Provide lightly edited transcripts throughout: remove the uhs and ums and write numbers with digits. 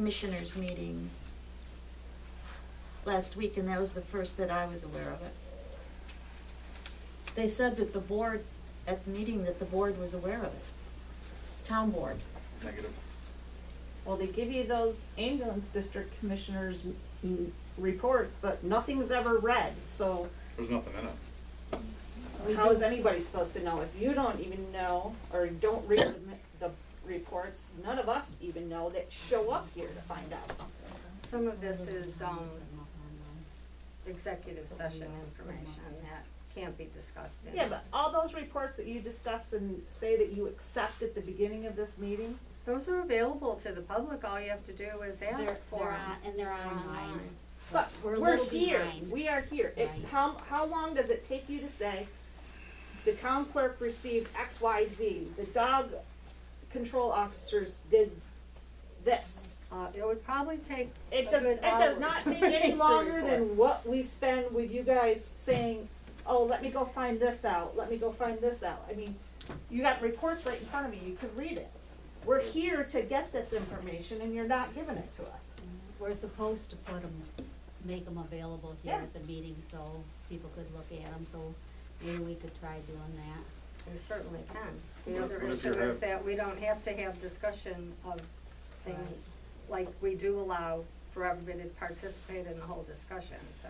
commissioners meeting last week, and that was the first that I was aware of it. They said that the board, at the meeting, that the board was aware of it. Town board. Negative. Well, they give you those ambulance district commissioners reports, but nothing's ever read, so There's nothing in it. how is anybody supposed to know? If you don't even know, or don't read the reports, none of us even know that show up here to find out something. Some of this is, executive session information that can't be discussed in. Yeah, but all those reports that you discuss and say that you accept at the beginning of this meeting, Those are available to the public, all you have to do is ask for them. And they're online. but We're a we're little here, behind. we are here. If, Right. how long does it take you to say, the town clerk received X, Y, Z, the dog control officers did this? It would probably take a It does good not hour take any to longer report. than what we spend with you guys saying, oh, let me go find this out, let me go find this out. I mean, you got reports right in front of me, you could read it. We're here to get this information and you're not giving it to us. We're supposed to put them, make them available here Yeah. at the meeting so people could look at them, so maybe we could try doing that. We certainly can. The What other if issue you is have- that we don't have to have discussion of things like we do allow for everybody to participate in the whole discussion, so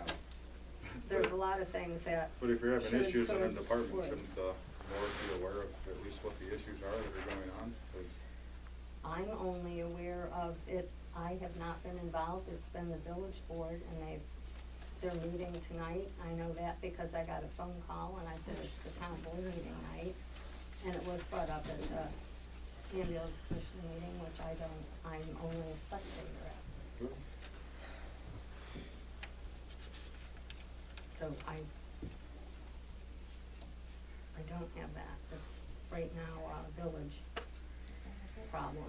there's a lot of things that But if you're having should, issues in a could, department, would. shouldn't the board be aware of at least what the issues are that are going on? 'Cause I'm only aware of it, I have not been involved, it's been the village board, and they're meeting tonight, I know that because I got a phone call and I said it's the town board meeting night, and it was brought up at the ambulance commission meeting, which I'm only a spectator at, good. so I don't have that, it's right now a village problem.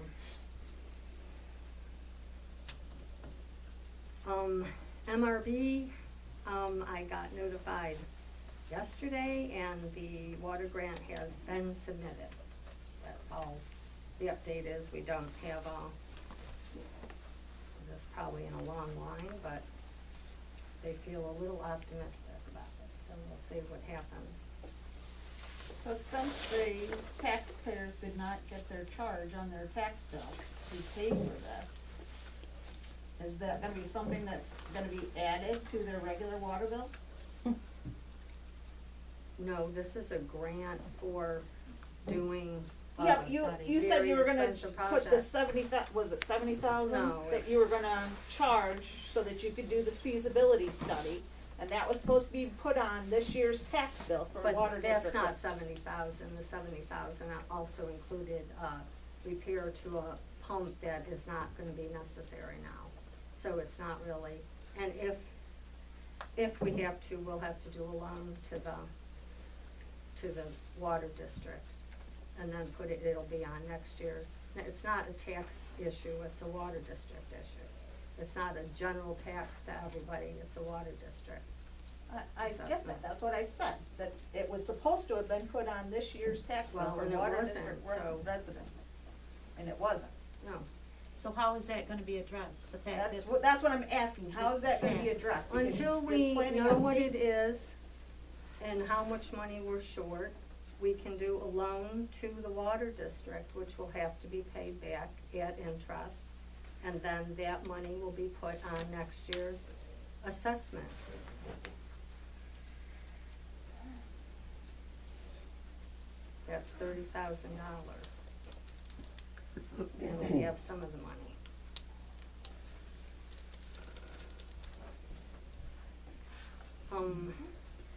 MRB, I got notified yesterday and the water grant has been submitted. That's all the update is. We don't have this probably in a long line, but they feel a little optimistic about it, so we'll see what happens. So since the taxpayers did not get their charge on their tax bill to pay for this, is that gonna be something that's gonna be added to their regular water bill? No, this is a grant for doing a Yeah, you said you were very gonna expensive put the project. was it 70,000? No, That you were gonna charge so that you could do this feasibility study, and that was supposed to be put on this year's tax bill for water But district. that's not 70,000, the 70,000 also included, repair to a pump that is not gonna be necessary now. So it's not really, and if we have to, we'll have to do a loan to the water district. And then it'll be on next year's, it's not a tax issue, it's a water district issue. It's not a general tax to everybody, it's a water district. I get assessment. that, that's what I said, that it was supposed to have been put on this year's tax bill Well, for and it water wasn't, district so- residents, and it wasn't. No, So how is that gonna be addressed? The fact that That's what I'm asking, how is that gonna be addressed? Because until you're we planning know on what the- it is and how much money we're short, we can do a loan to the water district, which will have to be paid back at interest. And then that money will be put on next year's assessment. That's $30,000. And we have some of the money.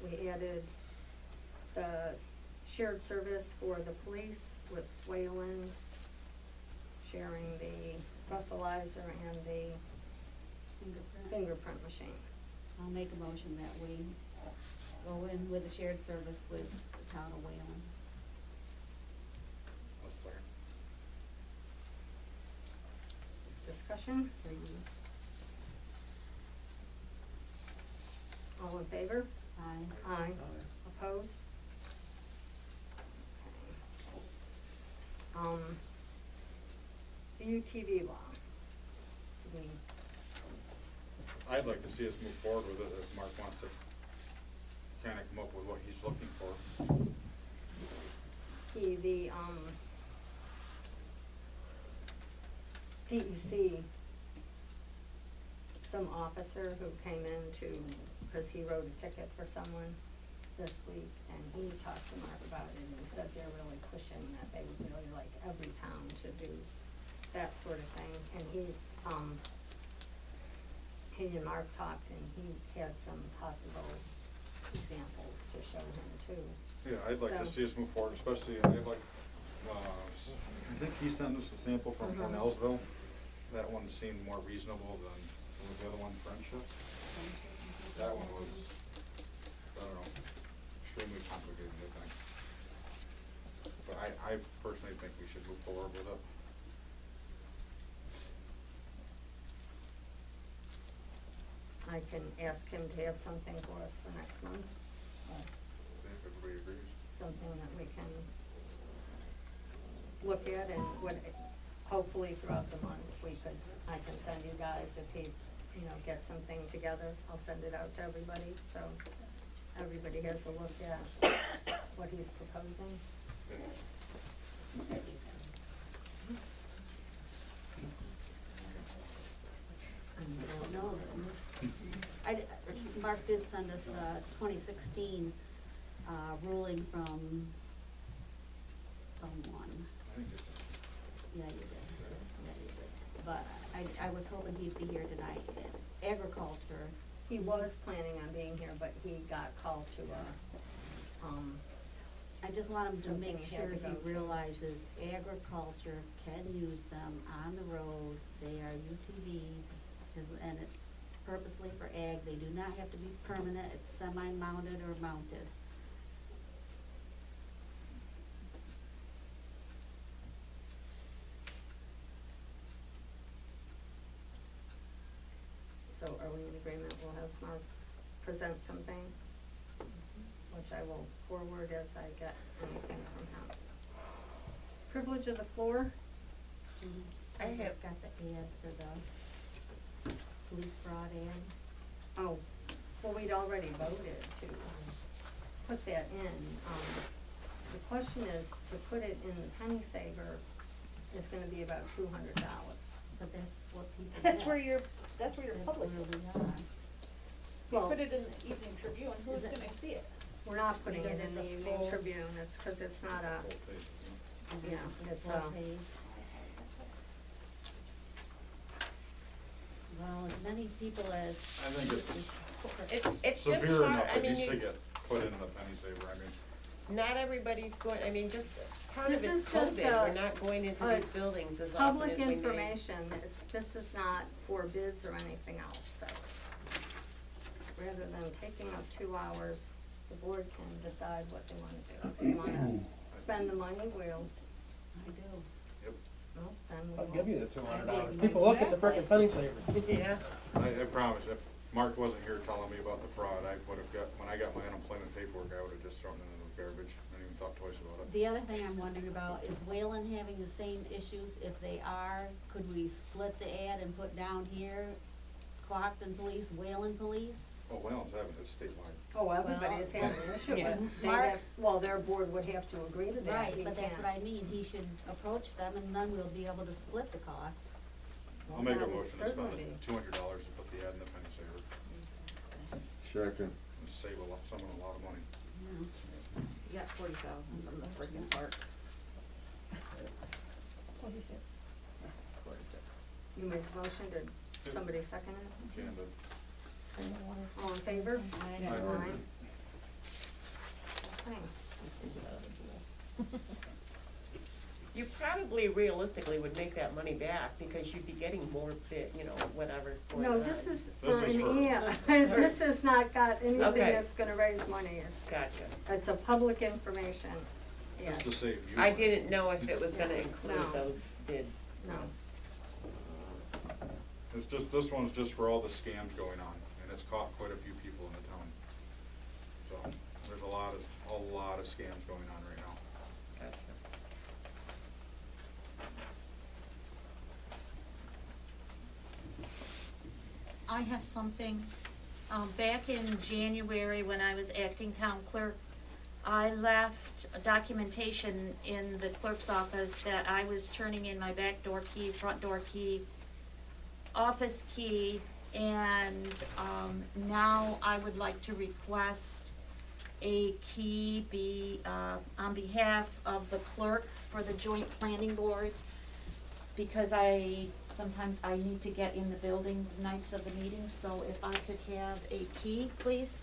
We added the shared service for the police with Wayland, sharing the breathalyzer and the fingerprint machine. I'll make a motion that we go in with a shared service with the town of Wayland. That's fair. Discussion? All in favor? Aye. Aye. Opposed? Okay. The UTV law. I'd like to see us move forward with it if Mark wants to kinda come up with what he's looking for. The DEC, some officer who came in because he wrote a ticket for someone this week, and he talked to Mark about it, and he said they're really pushing that they would really like every town to do that sort of thing, and he and Mark talked, and he had some possible examples to show him too. Yeah, I'd like to So- see us move forward, especially, I'd like, I think he sent us a sample from Mhm. Cornellsville. That one seemed more reasonable than, what was the other one, Friendship? That one was, I don't know, extremely complicated, I think. But I personally think we should move forward with it. I can ask him to have something for us for next month, If everybody agrees. something that we can look at, and hopefully throughout the month, I can send you guys, if he, gets something together, I'll send it out to everybody, so everybody has a look at what he's proposing. No. Mark did send us the 2016 ruling from someone. I think it's, Yeah, you did. Yeah, you did. But I was hoping he'd be here tonight. Agriculture, He was planning on being here, but he got called to I just want him to Something make he had sure to go he to. realizes agriculture can use them on the road. They are UTVs, and it's purposely for ag. They do not have to be permanent. It's semi-mounted or mounted. So are we in agreement, we'll have Mark present something, which I will forward as I get anything from him. Privilege of the floor? I have got the ad for the police fraud ad. Oh, well, we'd already voted to put that in. The question is, to put it in the penny saver is gonna be about $200. But that's what people get. That's where your public That's is. where we are. You Well, put it in the Evening Tribune, who's Is it- gonna see it? we're not putting it Because in it's the a Evening full- Tribune, it's 'cause it's not a, full page, isn't it? yeah, it's Full a, page. Well, as many people as. I think It's just severe hard, enough, I it mean, needs to you, get put in the penny saver, I mean. not everybody's going, I mean, just, part of This it's is just COVID, a- we're not going into a these buildings as often as public we may. information, this is not for bids or anything else, so. Rather than taking up 2 hours, the board can decide what they wanna do. If they wanna spend the money, we'll, I do. Yep. well, then we I'll will. give you the $200. Exactly. People look at the frickin' penny saver. Yeah, I promise, if Mark wasn't here telling me about the fraud, I would've when I got my unemployment paperwork, I would've just thrown it in the garbage, I didn't even thought twice about it. The other thing I'm wondering about, is Wayland having the same issues? If they are, could we split the ad and put down here, Cohocton Police, Wayland Police? Oh, Wayland's having it statewide. Oh, everybody's Well, having an issue, yeah. but they Mark- have, well, their board would have to agree to that. Right, He but that's can't. what I mean, he should approach them, and then we'll be able to split the cost. Well, I'll make a that would motion to spend certainly the be- $200 to put the ad in the penny saver, Second. and save someone a lot of money. Yeah. You got 40,000 from the frickin' park. 46. You made the motion, did somebody second it? Can, but All in favor? Aye. Aye. Okay. you probably realistically would make that money back, because you'd be getting more bid, whatever's going on. No, this is This for is an, for- yeah, this has not got anything Okay. that's gonna raise money, Gotcha. it's a public information, yeah, just to save you. I money. didn't know if it was gonna No. include those bids. no. It's just, this one's just for all the scams going on, and it's caught quite a few people in the town. So, there's a lot of scams going on right now. Gotcha. I have something. Back in January, when I was acting town clerk, I left a documentation in the clerk's office that I was turning in my back door key, front door key, office key, and now I would like to request a key be on behalf of the clerk for the joint planning board, because sometimes I need to get in the building the nights of the meeting, so if I could have a key, please.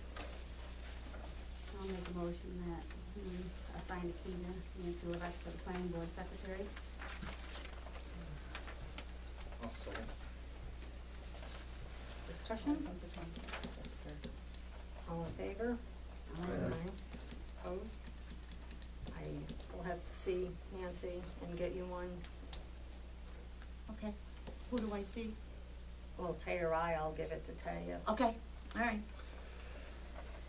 I'll make a motion that we assign a key to Nancy Levesque for the planning board secretary. I'll second. Discussion? All in favor? Aye. Opposed? I will have to see Nancy and get you one. Okay, who do I see? Well, Tay or I'll give it to Tay if Okay, all right.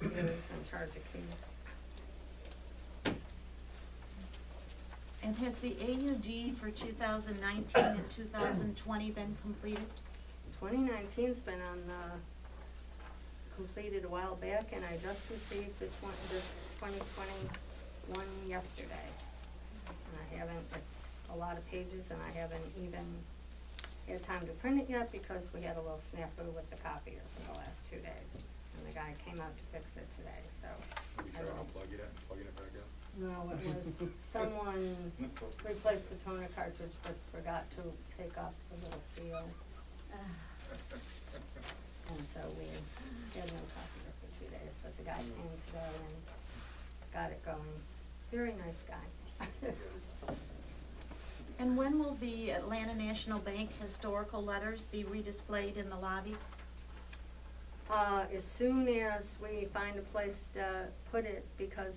he is in charge of keys. And has the AUD for 2019 and 2020 been completed? 2019's been on the, completed a while back, and I just received this 2021 yesterday. And I haven't, it's a lot of pages, and I haven't even had time to print it yet because we had a little snafu with the copier for the last 2 days. And the guy came out to fix it today, so. Did you try to unplug it and plugging it back in? No, it was, someone replaced the toner cartridge but forgot to take off the little seal. And so we had no copier for 2 days, but the guy came today and got it going. Very nice guy. And when will the Atlanta National Bank historical letters be redisplayed in the lobby? As soon as we find a place to put it, because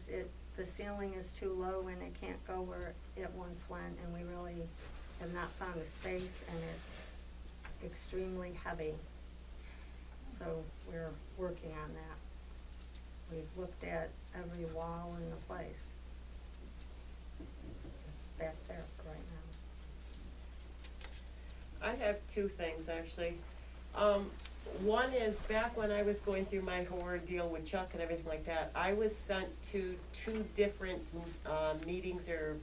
the ceiling is too low and it can't go where it once went, and we really have not found a space, and it's extremely heavy. So we're working on that. We've looked at every wall in the place. It's back there for right now. I have two things, actually. One is, back when I was going through my horror deal with Chuck and everything like that, I was sent to 2 different meetings, or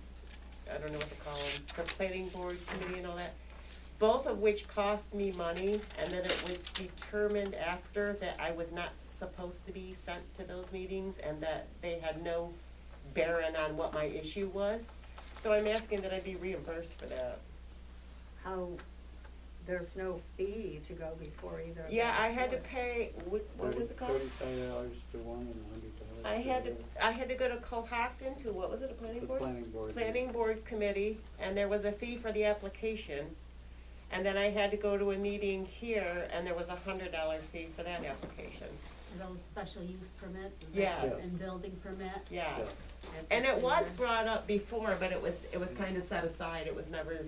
I don't know what to call them, for planning board committee and all that, both of which cost me money, and then it was determined after that I was not supposed to be sent to those meetings, and that they had no bearing on what my issue was. So I'm asking that I be reimbursed for that. How, there's no fee to go before either of Yeah, those I had to boards. pay, what was it called? $35 to one and $100. I had to go to Cohocton to, what was it, a planning The board? planning board. Planning board committee, and there was a fee for the application. And then I had to go to a meeting here, and there was a $100 fee for that application. Those special use permits and Yes. that- and building permit. Yeah. Yeah. That's And what it they was were. brought up before, but it was kind of set aside. It was never,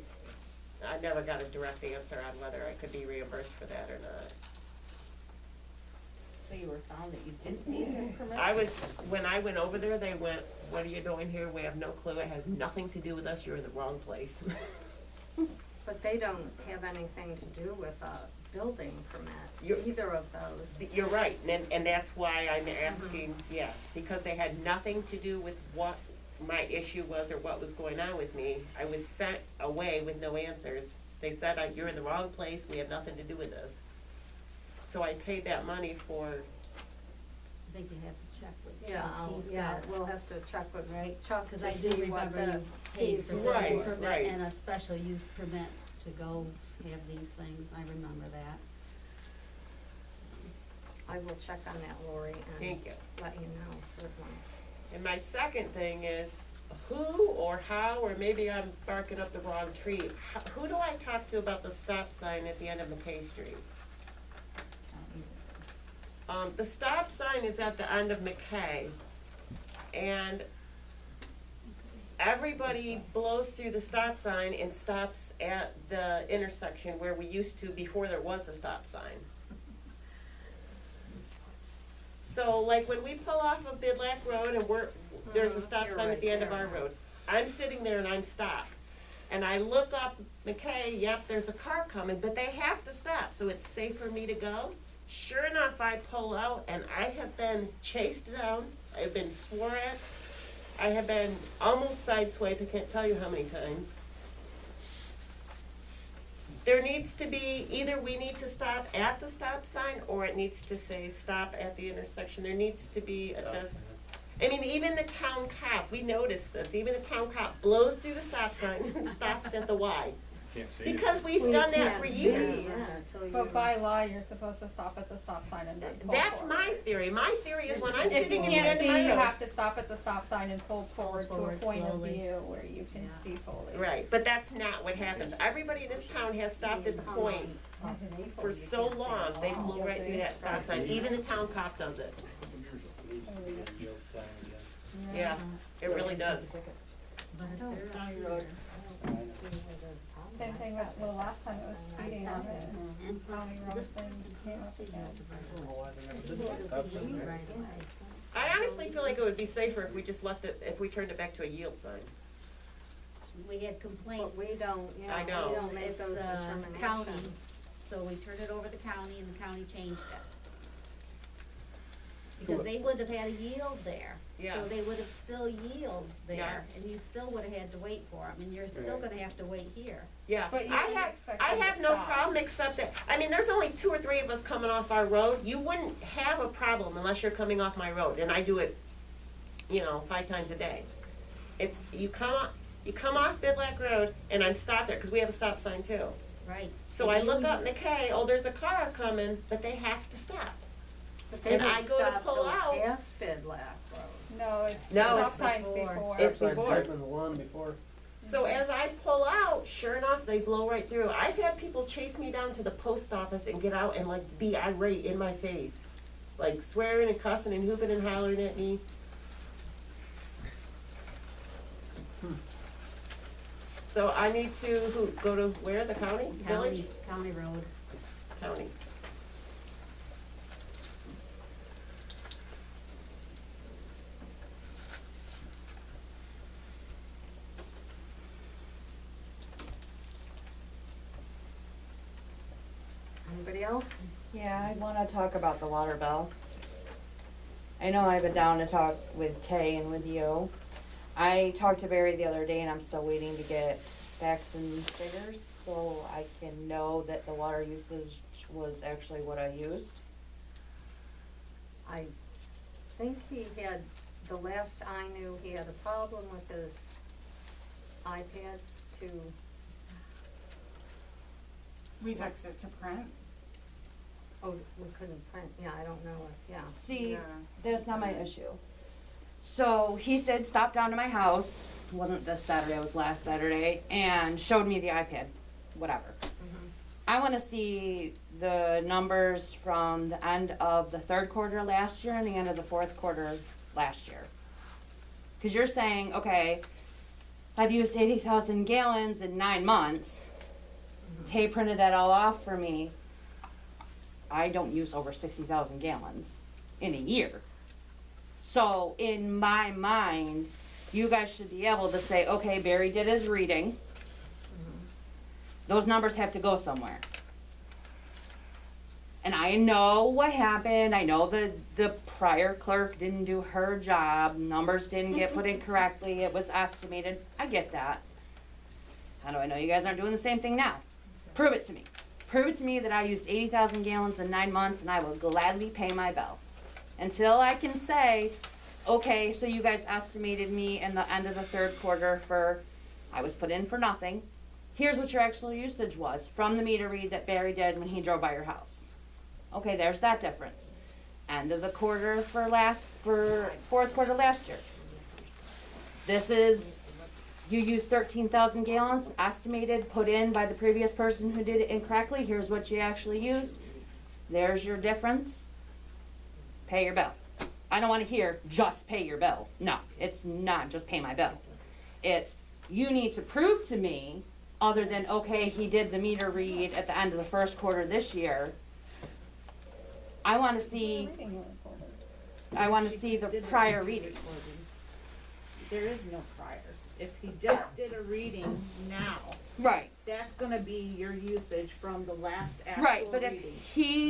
I never got a direct answer on whether I could be reimbursed for that or not. So you were found that you didn't need them permits? When I went over there, they went, "What are you doing here? We have no clue. It has nothing to do with us. You're in the wrong place." But they don't have anything to do with a building permit, You're- either of those. You're right, and that's why I'm asking, yeah, because they had nothing to do with what my issue was or what was going on with me. I was sent away with no answers. They said, "You're in the wrong place, we have nothing to do with this." So I paid that money for, I think you have to check with Yeah, Chuck. He's yeah, got- we'll have to check with Chuck Cause to I do see what remember the you paid fees for were. Right, building permit right. and a special use permit to go have these things, I remember that. I will check on that, Lori, and Thank you. let you know, certainly. And my second thing is, who or how, or maybe I'm barking up the wrong tree, who do I talk to about the stop sign at the end of McKay Street? The stop sign is at the end of McKay, and everybody blows through the stop sign and stops at the intersection where we used to before there was a stop sign. So like when we pull off of Bidlack Road and there's a stop You're sign at right the end of there our now. road, I'm sitting there and I'm stopped. and I look up McKay, yep, there's a car coming, but they have to stop, so it's safe for me to go. Sure enough, I pull out, and I have been chased down, I've been swore at, I have been almost sideswiped, I can't tell you how many times. There needs to be, either we need to stop at the stop sign, or it needs to say stop at the intersection. There needs to be a dozen. I mean, even the town cop, we noticed this, even the town cop blows through the stop sign and stops at the Y. Can't see it. Because we've done that for years. But by law, you're supposed to stop at the stop sign and then pull That's forward. my theory. My theory is when I'm If you sitting in the can't end of see, my you road. have to stop at the stop sign and pull forward to a forward point of slowly. view where you can see fully. Right, but that's not what happens. Everybody in this town has stopped at the point for so long, they blow right through that stop sign. Even the town cop does it. That's unusual. Needs to be a yield sign again. Yeah, it really does. County road. Same thing with, well, last time it was speeding on it. County road thing came up again. I honestly feel like it would be safer if we just left it, if we turned it back to a yield sign. We had complaints. But we don't, you know, I know. we don't make It's, those county, determinations. so we turned it over to the county and the county changed it. Because they would have had a yield there. Yeah. So they would have still yield Yeah. there, and you still would have had to wait for them, and you're still gonna have to wait here. Yeah, But you I wouldn't have, expect I them to have no stop. problem except that, I mean, there's only 2 or 3 of us coming off our road. You wouldn't have a problem unless you're coming off my road, and I do it, 5 times a day. It's, you come off Bidlack Road, and I'm stopped there, because we have a stop sign too. Right. So If I you- look up McKay, oh, there's a car coming, but they have to stop. But they And I didn't go to stop pull till out. past Bidlack Road. No, it's No, stop it's signs before. before. It's before. the one before. So as I pull out, sure enough, they blow right through. I've had people chase me down to the post office and get out and like be irate in my face. Like swearing and cussing and hooping and hollering at me. So I need to go to where? The county? Village? County road. County. Anybody else? Yeah, I wanna talk about the water bill. I know I've been down to talk with Tay and with you. I talked to Barry the other day and I'm still waiting to get facts and figures, so I can know that the water usage was actually what I used. I think he had, the last I knew, he had a problem with his iPad to, We fixed it to print. oh, we couldn't print, yeah, I don't know, yeah. See, Yeah. that's not my issue. So he said, stop down to my house, wasn't this Saturday, it was last Saturday, and showed me the iPad, whatever. I wanna see the numbers from the end of the 3rd quarter last year and the end of the 4th quarter last year. Cause you're saying, okay, I've used 80,000 gallons in 9 months. Tay printed that all off for me. I don't use over 60,000 gallons in a year. So in my mind, you guys should be able to say, okay, Barry did his reading. Those numbers have to go somewhere. And I know what happened. I know the prior clerk didn't do her job. Numbers didn't get put in correctly. It was estimated. I get that. How do I know you guys aren't doing the same thing now? Prove it to me. Prove it to me that I used 80,000 gallons in 9 months and I will gladly pay my bill. Until I can say, okay, so you guys estimated me in the end of the 3rd quarter for, I was put in for nothing. Here's what your actual usage was from the meter read that Barry did when he drove by your house. Okay, there's that difference. End of the quarter for 4th quarter last year. This is, you used 13,000 gallons, estimated, put in by the previous person who did it incorrectly. Here's what you actually used. There's your difference. Pay your bill. I don't want to hear just pay your bill. No, it's not just pay my bill. It's you need to prove to me, other than, okay, he did the meter read at the end of the 1st quarter this year. I want to see, the prior reading. There is no priors. if he just did a reading now, Right, that's gonna be your usage from the last actual right, but if reading. he